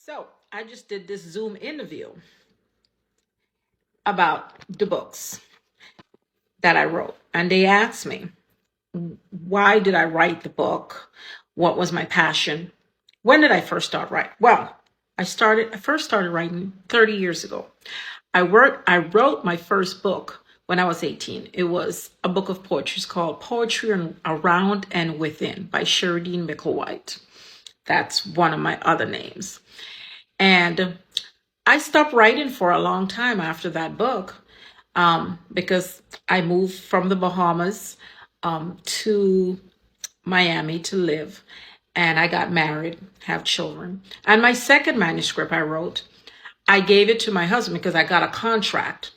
So I just did this Zoom interview about the books that I wrote. And they asked me, why did I write the book? What was my passion? When did I first start writing? Well, I first started writing 30 years ago. I wrote my first book when I was 18. It was a book of poetry. It's called Poetry Around and Within by Sheridine Micklewhite. That's one of my other names. And I stopped writing for a long time after that book because I moved from the Bahamas to Miami to live. And I got married, have children. And my second manuscript I wrote, I gave it to my husband because I got a contract.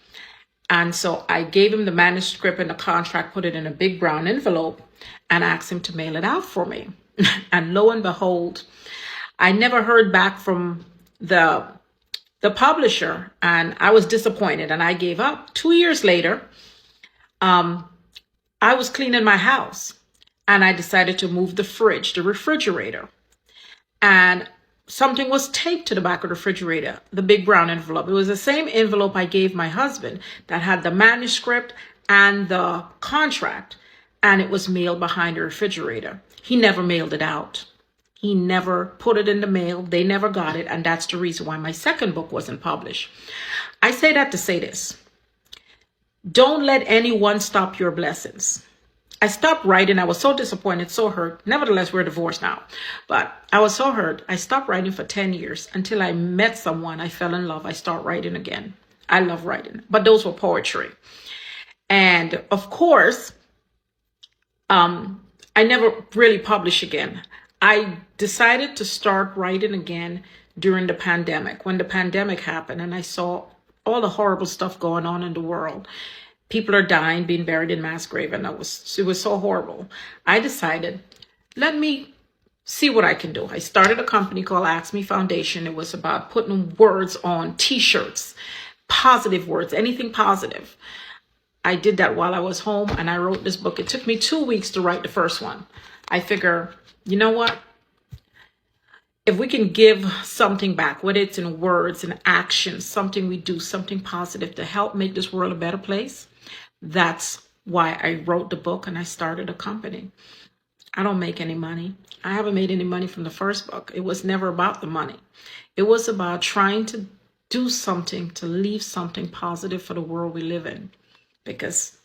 And so I gave him the manuscript and the contract, put it in a big brown envelope, and asked him to mail it out for me. And lo and behold, I never heard back from the publisher, and I was disappointed and I gave up. 2 years later, I was cleaning my house and I decided to move the refrigerator, and something was taped to the back of the refrigerator, the big brown envelope. It was the same envelope I gave my husband that had the manuscript and the contract, and it was mailed behind the refrigerator. He never mailed it out. He never put it in the mail. They never got it. And that's the reason why my second book wasn't published. I say that to say this. Don't let anyone stop your blessings. I stopped writing. I was so disappointed, so hurt. Nevertheless, we're divorced now. But I was so hurt. I stopped writing for 10 years until I met someone. I fell in love. I started writing again. I love writing. But those were poetry. And of course, I never really published again. I decided to start writing again during the pandemic, when the pandemic happened, and I saw all the horrible stuff going on in the world. People are dying, being buried in mass grave, and it was so horrible. I decided, let me see what I can do. I started a company called Ask Me Foundation. It was about putting words on t-shirts, positive words, anything positive. I did that while I was home, and I wrote this book. It took me 2 weeks to write the first one. I figure, you know what? If we can give something back, whether it's in words and actions, something we do, something positive to help make this world a better place, that's why I wrote the book and I started a company. I don't make any money. I haven't made any money from the first book. It was never about the money. It was about trying to do something, to leave something positive for the world we live in, because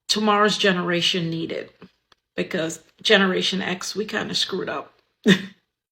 tomorrow's generation need it. Because Generation X, we kind of screwed up.